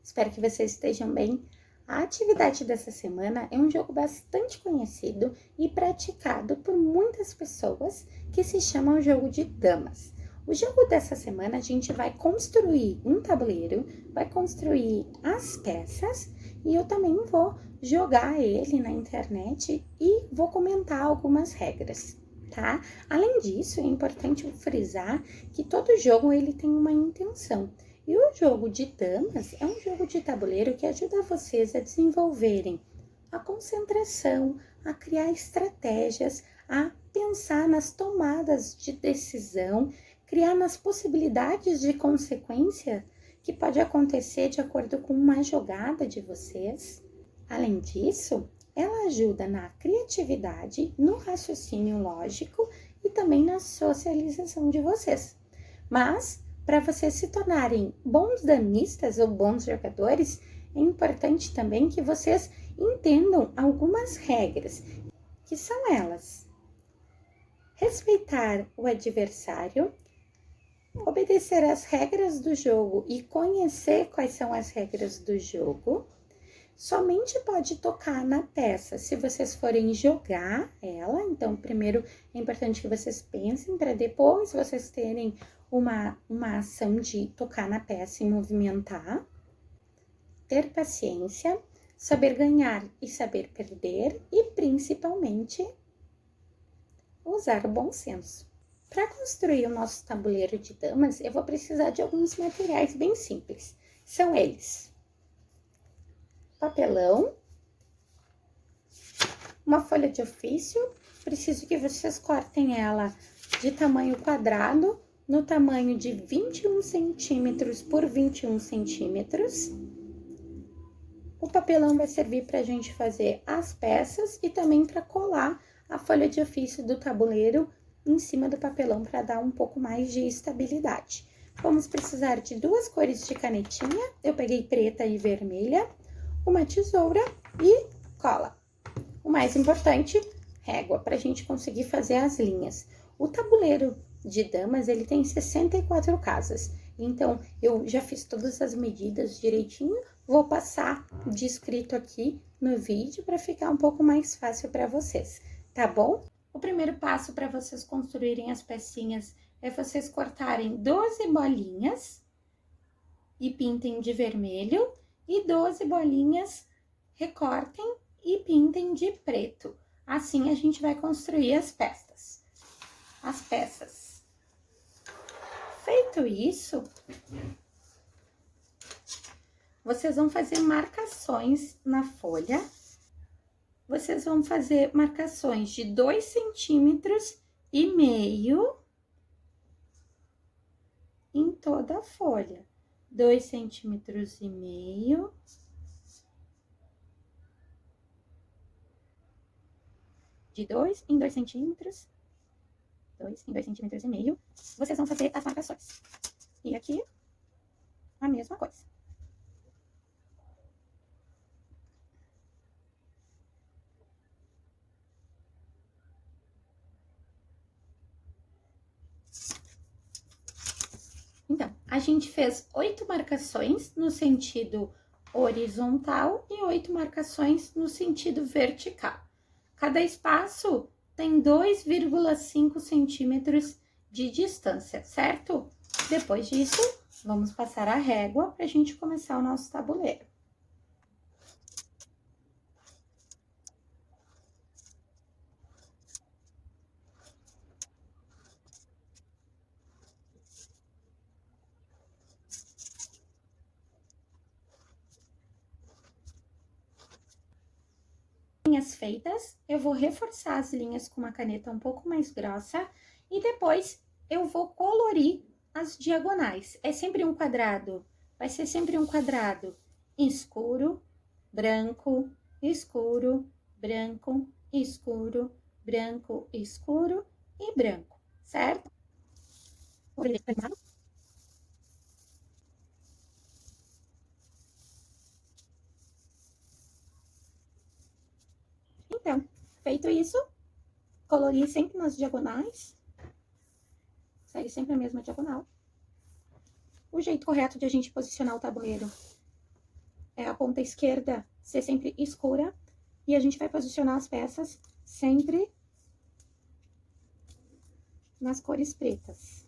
Espero que vocês estejam bem. A atividade dessa semana é um jogo bastante conhecido e praticado por muitas pessoas que se chama o jogo de damas. O jogo dessa semana a gente vai construir um tabuleiro, vai construir as peças e eu também vou jogar ele na internet e vou comentar algumas regras, tá? Além disso, é importante frisar que todo jogo ele tem uma intenção. E o jogo de damas é um jogo de tabuleiro que ajuda vocês a desenvolverem a concentração, a criar estratégias, a pensar nas tomadas de decisão, criar nas possibilidades de consequência que pode acontecer de acordo com uma jogada de vocês. Além disso, ela ajuda na criatividade, no raciocínio lógico e também na socialização de vocês. Mas, para vocês se tornarem bons damistas ou bons jogadores, é importante também que vocês entendam algumas regras, que são elas: respeitar o adversário, obedecer às regras do jogo e conhecer quais são as regras do jogo. Somente pode tocar na peça se vocês forem jogar ela. Então, primeiro é importante que vocês pensem para depois vocês terem uma ação de tocar na peça e movimentar. Ter paciência, saber ganhar e saber perder e, principalmente, usar o bom senso. Para construir o nosso tabuleiro de damas, eu vou precisar de alguns materiais bem simples. São eles: papelão, uma folha de ofício, preciso que vocês cortem ela de tamanho quadrado, no tamanho de 21 centímetros por 21 centímetros. O papelão vai servir para a gente fazer as peças e também para colar a folha de ofício do tabuleiro em cima do papelão para dar um pouco mais de estabilidade. Vamos precisar de duas cores de canetinha, eu peguei preta e vermelha, uma tesoura e cola. O mais importante, régua, para a gente conseguir fazer as linhas. O tabuleiro de damas, ele tem 64 casas, então eu já fiz todas as medidas direitinho, vou passar descrito aqui no vídeo para ficar um pouco mais fácil para vocês, tá bom? O primeiro passo para vocês construírem as pecinhas é vocês cortarem 12 bolinhas e pintem de vermelho, e 12 bolinhas recortem e pintem de preto. Assim a gente vai construir as peças. Feito isso, vocês vão fazer marcações na folha. Vocês vão fazer marcações de 2,5 centímetros em toda a folha. 2,5 centímetros. De 2 em 2 centímetros. 2 em 2,5 centímetros. Vocês vão fazer as marcações. E aqui, a mesma coisa. Então, a gente fez 8 marcações no sentido horizontal e 8 marcações no sentido vertical. Cada espaço tem 2,5 centímetros de distância, certo? Depois disso, vamos passar a régua para a gente começar o nosso tabuleiro. Linhas feitas, eu vou reforçar as linhas com uma caneta um pouco mais grossa e depois eu vou colorir as diagonais. É sempre um quadrado, vai ser sempre um quadrado escuro, branco, escuro, branco, escuro, branco, escuro e branco, certo? Então, feito isso, colorir sempre nas diagonais, segue sempre a mesma diagonal. O jeito correto de a gente posicionar o tabuleiro é a ponta esquerda ser sempre escura. E a gente vai posicionar as peças sempre nas cores pretas.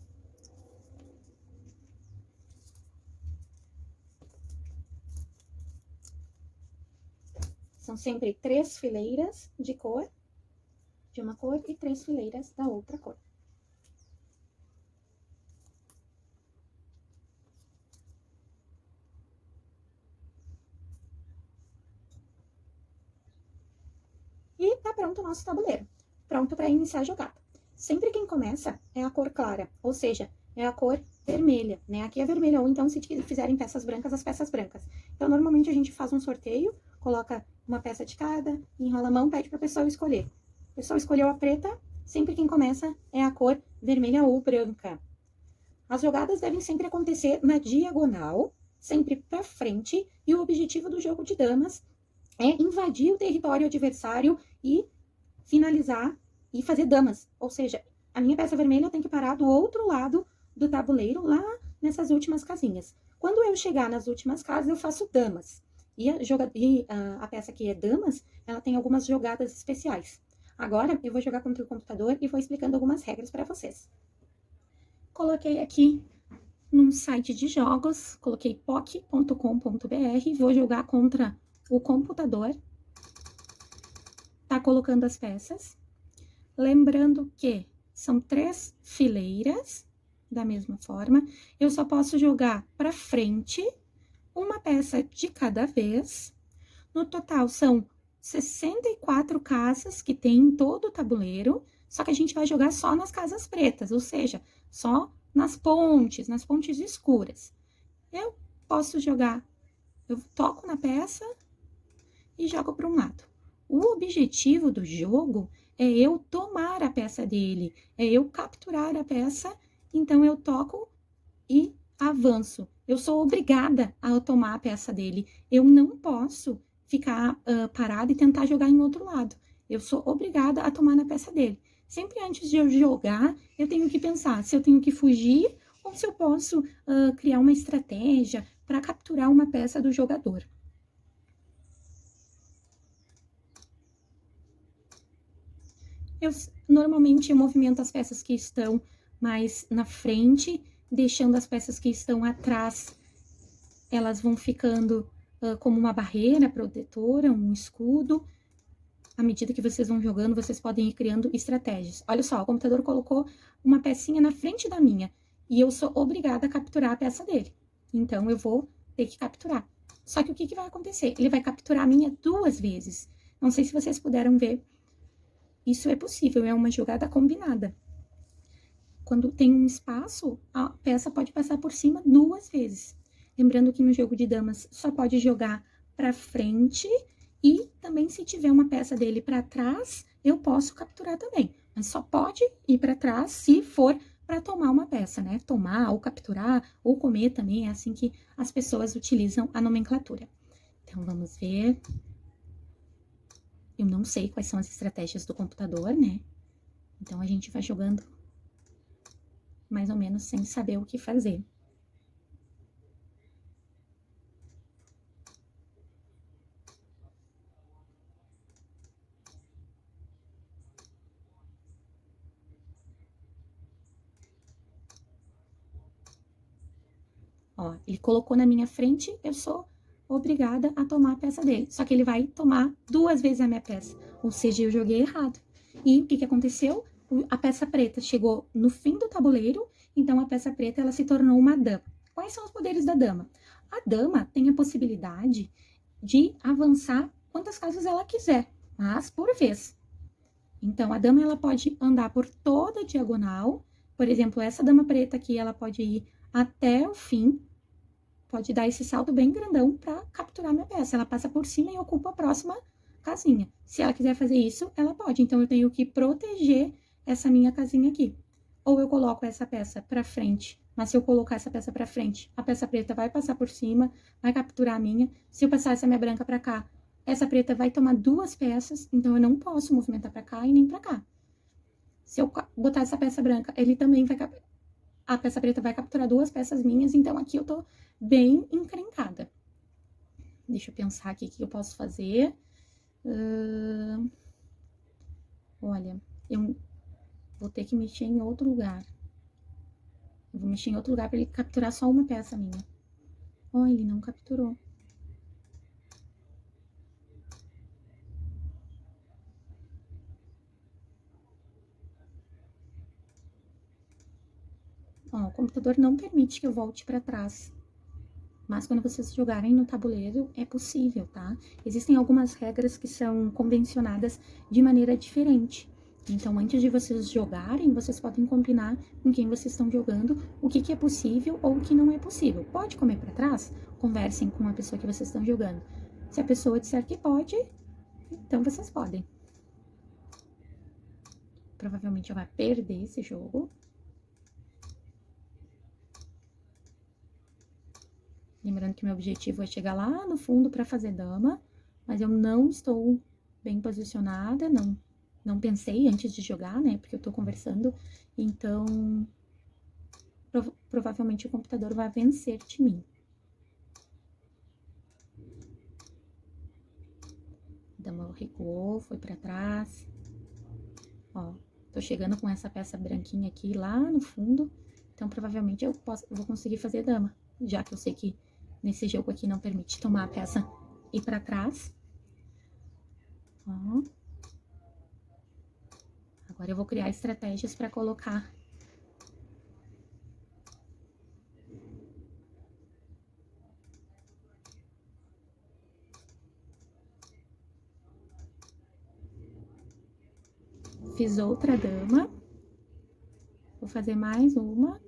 São sempre 3 fileiras de uma cor, e 3 fileiras da outra cor. E tá pronto o nosso tabuleiro, pronto para iniciar a jogada. Sempre quem começa é a cor clara, ou seja, é a cor vermelha, né? Aqui é vermelha, ou então se fizerem peças brancas, as peças brancas. Então, normalmente a gente faz um sorteio, coloca uma peça de cada, enrola a mão, pede pra pessoa escolher. A pessoa escolheu a preta, sempre quem começa é a cor vermelha ou branca. As jogadas devem sempre acontecer na diagonal, sempre pra frente, e o objetivo do jogo de damas é invadir o território adversário e finalizar e fazer damas. Ou seja, a minha peça vermelha tem que parar do outro lado do tabuleiro, lá nessas últimas casinhas. Quando eu chegar nas últimas casas, eu faço damas. E a peça que é damas, ela tem algumas jogadas especiais. Agora, eu vou jogar contra o computador e vou explicando algumas regras para vocês. Coloquei aqui num site de jogos, coloquei poc.com.br, vou jogar contra o computador. Tá colocando as peças. Lembrando que são 3 fileiras, da mesma forma. Eu só posso jogar para frente uma peça de cada vez. No total, são 64 casas que tem em todo o tabuleiro, só que a gente vai jogar só nas casas pretas, ou seja, só nas pontes escuras. Eu posso jogar, eu toco na peça e jogo para um lado. O objetivo do jogo é eu tomar a peça dele, é eu capturar a peça, então eu toco e avanço. Eu sou obrigada a tomar a peça dele. Eu não posso ficar parada e tentar jogar em outro lado. Eu sou obrigada a tomar na peça dele. Sempre antes de eu jogar, eu tenho que pensar se eu tenho que fugir ou se eu posso criar uma estratégia para capturar uma peça do jogador. Normalmente eu movimento as peças que estão mais na frente, deixando as peças que estão atrás, elas vão ficando como uma barreira protetora, um escudo. À medida que vocês vão jogando, vocês podem ir criando estratégias. Olha só, o computador colocou uma pecinha na frente da minha, e eu sou obrigada a capturar a peça dele. Então, eu vou ter que capturar. Só que o que vai acontecer? Ele vai capturar a minha 2 vezes. Não sei se vocês puderam ver. Isso é possível, é uma jogada combinada. Quando tem um espaço, a peça pode passar por cima 2 vezes. Lembrando que no jogo de damas só pode jogar para frente, e também se tiver uma peça dele para trás, eu posso capturar também. Mas só pode ir para trás se for para tomar uma peça, né? Tomar, ou capturar, ou comer também, é assim que as pessoas utilizam a nomenclatura. Então, vamos ver. Eu não sei quais são as estratégias do computador, né? Então, a gente vai jogando mais ou menos sem saber o que fazer. Ó, ele colocou na minha frente, eu sou obrigada a tomar a peça dele. Só que ele vai tomar 2 vezes a minha peça, ou seja, eu joguei errado. E o que aconteceu? A peça preta chegou no fim do tabuleiro, então a peça preta ela se tornou uma dama. Quais são os poderes da dama? A dama tem a possibilidade de avançar quantas casas ela quiser, mas por vez. Então, a dama ela pode andar por toda a diagonal. Por exemplo, essa dama preta aqui, ela pode ir até o fim, pode dar esse salto bem grandão para capturar minha peça. Ela passa por cima e ocupa a próxima casinha. Se ela quiser fazer isso, ela pode. Então, eu tenho que proteger essa minha casinha aqui. Ou eu coloco essa peça para frente, mas se eu colocar essa peça para frente, a peça preta vai passar por cima, vai capturar a minha. Se eu passar essa minha branca para cá, essa preta vai tomar 2 peças, então eu não posso movimentar para cá e nem para cá. Se eu botar essa peça branca, ele também vai a peça preta vai capturar 2 peças minhas, então aqui eu tô bem encrencada. Deixa eu pensar aqui o que eu posso fazer. Olha, eu vou ter que mexer em outro lugar. Eu vou mexer em outro lugar pra ele capturar só uma peça minha. Ó, ele não capturou. Ó, o computador não permite que eu volte pra trás. Mas quando vocês jogarem no tabuleiro, é possível, tá? Existem algumas regras que são convencionadas de maneira diferente. Então, antes de vocês jogarem, vocês podem combinar com quem vocês estão jogando o que é possível ou o que não é possível. Pode comer pra trás? Conversem com a pessoa que vocês estão jogando. Se a pessoa disser que pode, então vocês podem. Provavelmente eu vou perder esse jogo. Lembrando que meu objetivo é chegar lá no fundo para fazer dama, mas eu não estou bem posicionada, não pensei antes de jogar, né? Porque eu tô conversando, então provavelmente o computador vai vencer de mim. A dama recuou, foi para trás. Ó, tô chegando com essa peça branquinha aqui lá no fundo, então provavelmente eu vou conseguir fazer dama, já que eu sei que nesse jogo aqui não permite tomar a peça e ir para trás. Ó. Agora eu vou criar estratégias para colocar. Fiz outra dama. Vou fazer mais uma.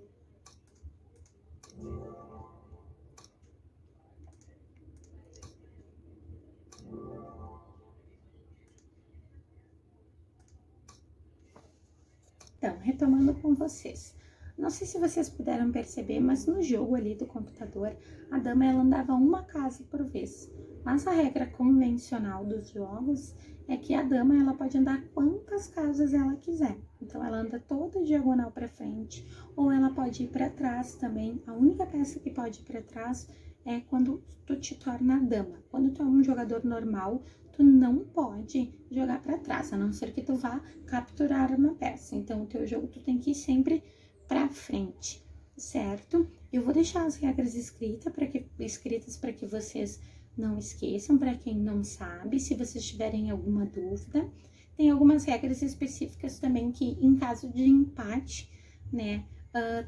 Então, retomando com vocês. Não sei se vocês puderam perceber, mas no jogo ali do computador, a dama ela andava uma casa por vez. Mas a regra convencional dos jogos é que a dama ela pode andar quantas casas ela quiser. Então, ela anda toda diagonal para frente, ou ela pode ir para trás também. A única peça que pode ir para trás é quando tu te torna dama. Quando tu é um jogador normal, tu não pode jogar para trás, a não ser que tu vá capturar uma peça. Então, o teu jogo tu tem que ir sempre para frente, certo? Eu vou deixar as regras escritas para que vocês não esqueçam, para quem não sabe, se vocês tiverem alguma dúvida. Tem algumas regras específicas também que, em caso de empate, né,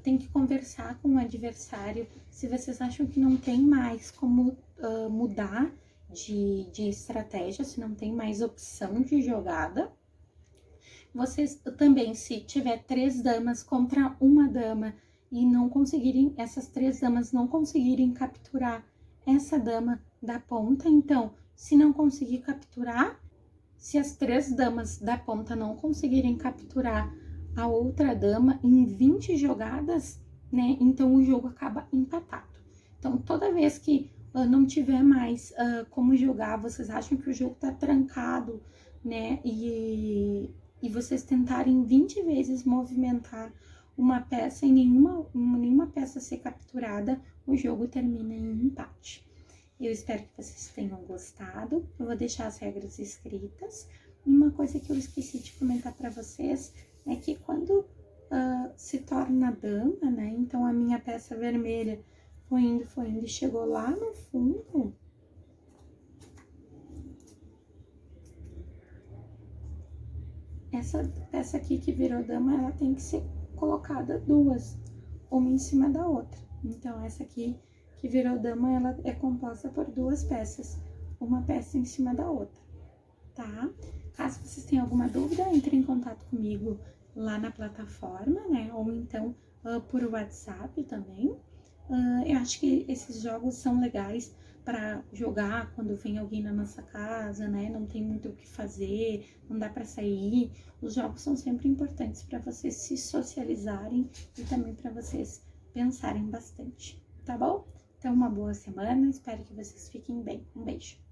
tem que conversar com o adversário. Se vocês acham que não tem mais como mudar de estratégia, se não tem mais opção de jogada, vocês também, se tiver 3 damas contra uma dama e não conseguirem, essas 3 damas não conseguirem capturar essa dama da ponta, então, se não conseguir capturar, se as 3 damas da ponta não conseguirem capturar a outra dama em 20 jogadas, né, então o jogo acaba empatado. Então, toda vez que não tiver mais como jogar, vocês acham que o jogo tá trancado, né, e vocês tentarem 20 vezes movimentar uma peça e nenhuma peça ser capturada, o jogo termina em empate. Eu espero que vocês tenham gostado. Eu vou deixar as regras escritas. E uma coisa que eu esqueci de comentar para vocês é que quando se torna dama, né? Então, a minha peça vermelha foi indo e chegou lá no fundo. Essa peça aqui que virou dama, ela tem que ser colocada 2, uma em cima da outra. Então, essa aqui que virou dama, ela é composta por 2 peças, uma peça em cima da outra, tá? Caso vocês tenham alguma dúvida, entre em contato comigo lá na plataforma, né? Ou então por WhatsApp também. Eu acho que esses jogos são legais para jogar quando vem alguém na nossa casa, né? Não tem muito o que fazer, não dá para sair. Os jogos são sempre importantes para vocês se socializarem e também para vocês pensarem bastante, tá bom? Então, uma boa semana, espero que vocês fiquem bem. Um beijo!